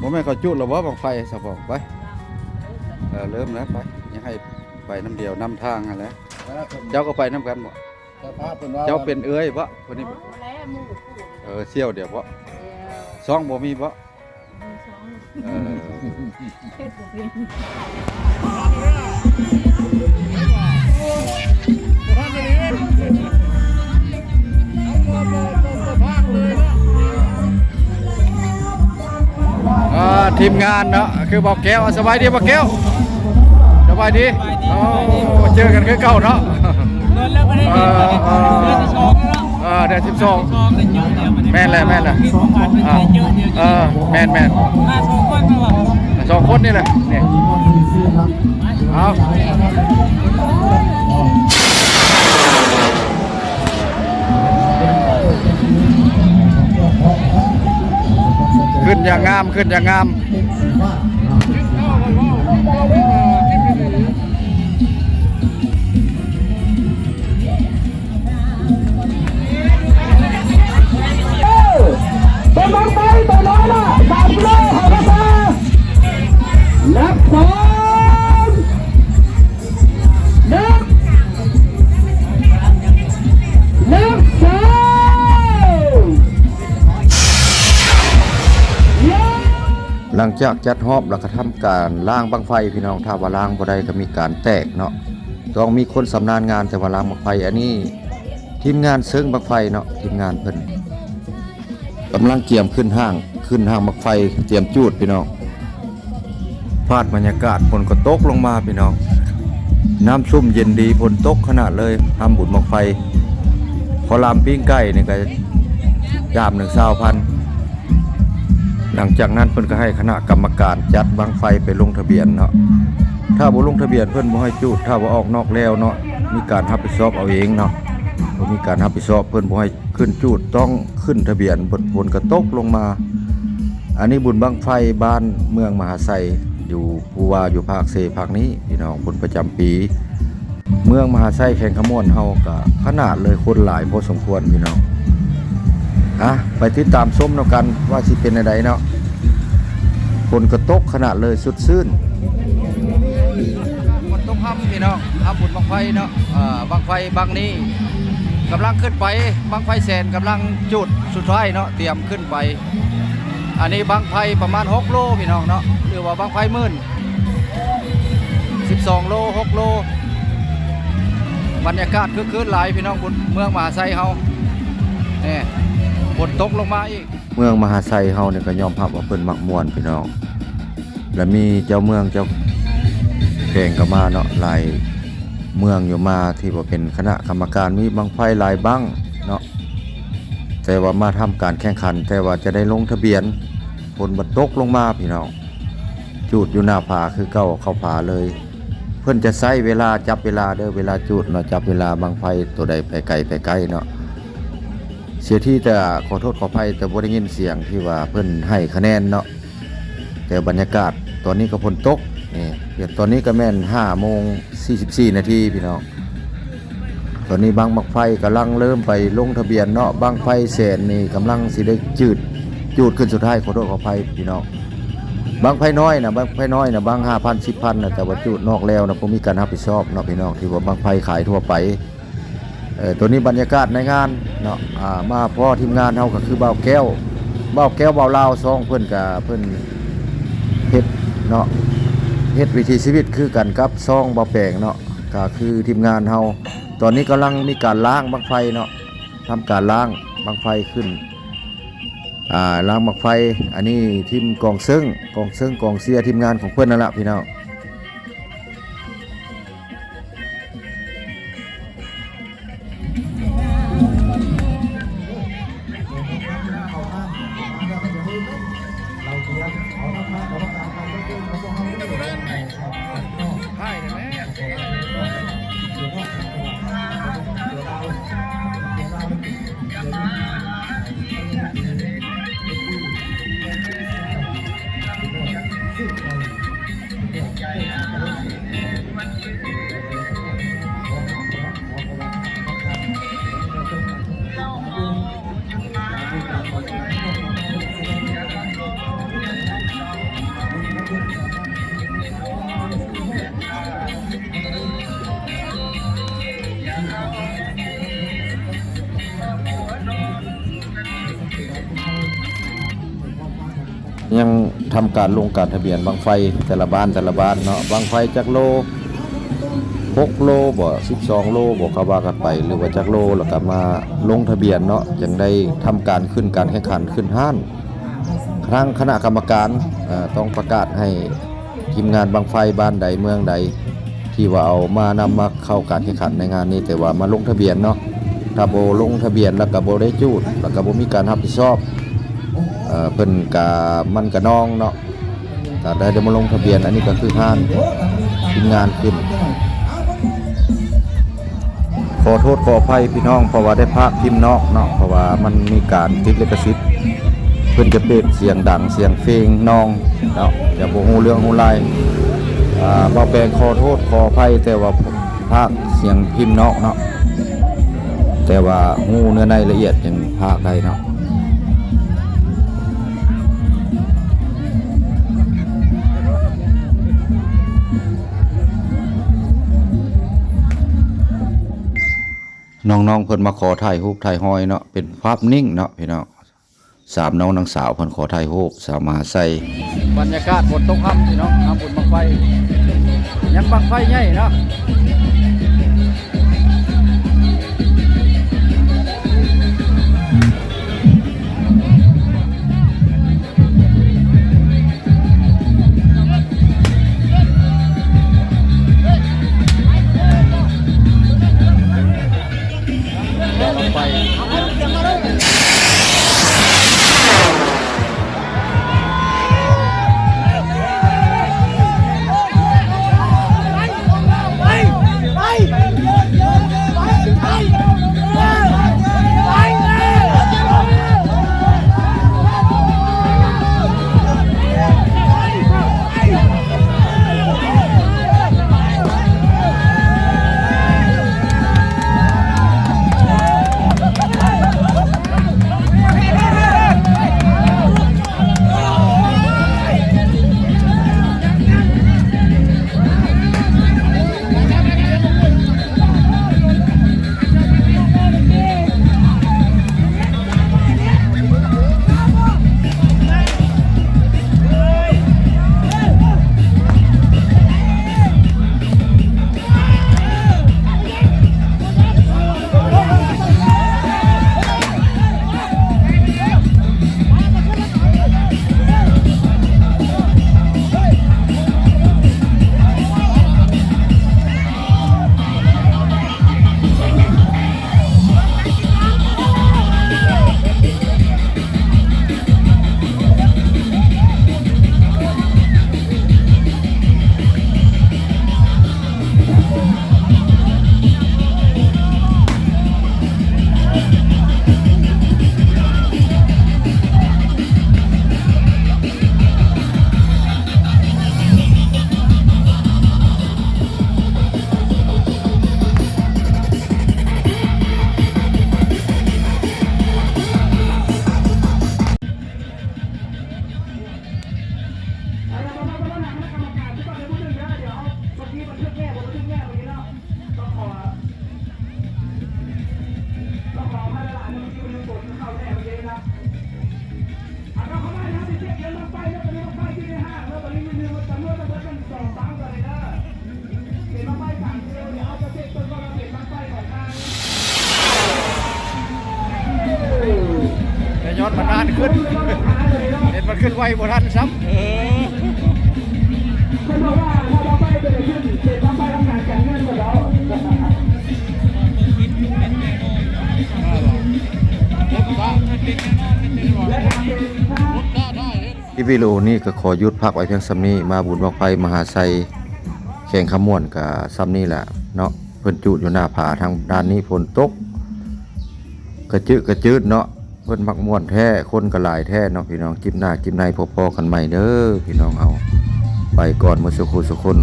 บ่แม่นเขาจุดหรอวะบังไฟสะบอกไปเริ่มแล้วไปยังให้ไปน้ำเดียวนำทางอะไรเจ้าก็ไปน้ำกันบ่เจ้าเป็นเอ้ยบ่คนนี้เสี่ยวเดี๋ยวบ่ซองบ่มีบ่ทีมงานเนาะคือบอกแก้วสบายดีบอกแก้วสบายดีเจอกันคือเก่าเนาะเดือนแล้วไม่ได้เดือนที่2แล้วเดือน12แม่นเลยแม่นเลยแม่นมา2 คนนี่แหละนี่เอาขึ้นอย่างงามขึ้นอย่างงามตัวน้องไปตัวน้อยละ3 กิโลหาราคานับ2 1หลังจากจัดฮอบแล้วก็ทำการล้างบังไฟพี่น้องถ้าว่าล้างบ่ได้ก็มีการแตกเนาะต้องมีคนสำนาญงานแต่ว่าล้างบังไฟอันนี้ทีมงานเซิงบังไฟเนาะทีมงานเพิ่นกำลังเกี่ยมขึ้นห้างบังไฟเตรียมจูดพี่น้องพาดบรรยากาศฝนก็ตกลงมาพี่น้องน้ำชุ่มเย็นดีฝนตกขนาดเลยทำบุญบังไฟขอลามปิ้งไก่นี่ก็ยาม1,20,000หลังจากนั้นเพิ่นก็ให้คณะกรรมการจัดบังไฟไปลงทะเบียนเนาะถ้าบ่ลงทะเบียนเพิ่นบ่ให้จูดถ้าบ่ออกนอกแล้วเนาะมีการรับผิดชอบเอาเองเนาะบ่มีการรับผิดชอบเพิ่นบ่ให้ขึ้นจูดต้องขึ้นทะเบียนฝนก็ตกลงมาอันนี้บุญบังไฟบ้านเมืองมหาไซอยู่ผู้ว่าอยู่ภาคเซภาคนี้พี่น้องบุญประจำปีเมืองมหาไซแข่งขมวนเฮาก็ขนาดเลยคนหลายพอสมควรพี่น้องไปติดตามส้มเนาะกันว่าสิเป็นอะไรเนาะฝนก็ตกขนาดเลยสุดซื่นฝนตกห้ำพี่น้องห้ำบุญบังไฟเนาะบังไฟบังนี้กำลังขึ้นไปบังไฟแสนกำลังจุดสุดท้ายเนาะเตรียมขึ้นไปอันนี้บังไฟประมาณ6 โลพี่น้องเนาะหรือว่าบังไฟมื่น12 โล 6 โลบรรยากาศคึกคืนหลายพี่น้องเมืองมหาไซเฮาเนี่ยฝนตกลงมาอีกเมืองมหาไซเฮาเนี่ยก็ยอมรับว่าเพิ่นมักม่วนพี่น้องและมีเจ้าเมืองเจ้าแข่งก็มาเนาะหลายเมืองอยู่มาที่ว่าเป็นคณะกรรมการมีบังไฟหลายบังเนาะแต่ว่ามาทำการแข่งขันแต่ว่าจะได้ลงทะเบียนฝนบ่ตกลงมาพี่น้องจูดอยู่หน้าผาคือเก่าเข้าผาเลยเพิ่นจะใช้เวลาจับเวลาเด้อเวลาจูดเนาะจับเวลาบังไฟตัวใดไปไกลเนาะเสียที่แต่ขอโทษขออภัยแต่บ่ได้ยินเสียงที่ว่าเพิ่นให้คะแนนเนาะแต่บรรยากาศตอนนี้ก็ฝนตกนี่เดี๋ยวตอนนี้ก็แม่น5:44 นาทีพี่น้องตอนนี้บังไฟกำลังเริ่มไปลงทะเบียนเนาะบังไฟแสนนี่กำลังสิได้จูดขึ้นสุดท้ายขอโทษขออภัยพี่น้องบังไฟน้อยนะบังไฟน้อยนะบัง 5,000 10,000นะแต่ว่าจูดนอกแล้วนะผมมีการรับผิดชอบเนาะพี่น้องที่ว่าบังไฟขายทั่วไปตัวนี้บรรยากาศในงานเนาะมาพอทีมงานเฮาก็คือเบาแก้วเบาลาวซองเพิ่นก็เพิ่นเฮ็ดเนาะเฮ็ดวิถีชีวิตคือกันกับซองเบาแปลงเนาะก็คือทีมงานเฮาตอนนี้กำลังมีการล้างบังไฟเนาะทำการล้างบังไฟขึ้นล้างบังไฟอันนี้ทีมกองเสียทีมงานของเพิ่นนั่นแหละพี่น้อง ยังทำการลงการทะเบียนบังไฟแต่ละบ้านเนาะบังไฟจักโล6 โลบ่12 โลบ่เขาว่ากันไปหรือว่าจักโลแล้วก็มาลงทะเบียนเนาะจึงได้ทำการขึ้นการแข่งขันขึ้นห้านครั้งคณะกรรมการต้องประกาศให้ทีมงานบังไฟบ้านใดเมืองใดที่ว่าเอามานำมาเข้าการแข่งขันในงานนี้แต่ว่ามาลงทะเบียนเนาะถ้าบ่ลงทะเบียนแล้วก็บ่ได้จูดแล้วก็บ่มีการรับผิดชอบเพิ่นก็มันก็น้องเนาะถ้าได้มาลงทะเบียนอันนี้ก็คือห้านทีมงานขึ้นขอโทษขออภัยพี่น้องเพราะว่าได้ภาคพิมพ์นอกเนาะเพราะว่ามันมีการติดลิขสิทธิ์เพิ่นจะเปิดเสียงดังเสียงเพลงน้องเนาะอย่าบ่ฮู้เรื่องฮู้รายบ่แปลงขอโทษขออภัยแต่ว่าภาคเสียงพิมพ์นอกเนาะแต่ว่าฮู้เนื้อในละเอียดยังภาคได้เนาะน้องๆเพิ่นมาขอถ่ายรูปถ่ายห้อยเนาะเป็นภาพนิ่งเนาะพี่น้อง3น้องนางสาวเพิ่นขอถ่ายรูปสาวมหาไซบรรยากาศฝนตกค่ำพี่น้องทำบุญบังไฟยังบังไฟใหญ่เนาะย้อนมันนานขึ้นเห็นมันขึ้นไวบ่ทันซ้ำคนบอกว่าถ้าเราไปเกิดขึ้นเสร็จทำไปทำงานการเงินหมดแล้วที่วิโลนี่ก็ขอยุดพักไว้เพียงซ้ำนี้มาบุญบังไฟมหาไซแข่งขมวนกับซ้ำนี้แหละเนาะเพิ่นจุดอยู่หน้าผาทางด้านนี้ฝนตกกระจืดเนาะเพิ่นมักม่วนแท้คนก็หลายแท้เนาะพี่น้องจิ้มหน้าจิ้มในพอๆกันใหม่เด้อพี่น้องเอาไปก่อนมื้อสุขสุขคน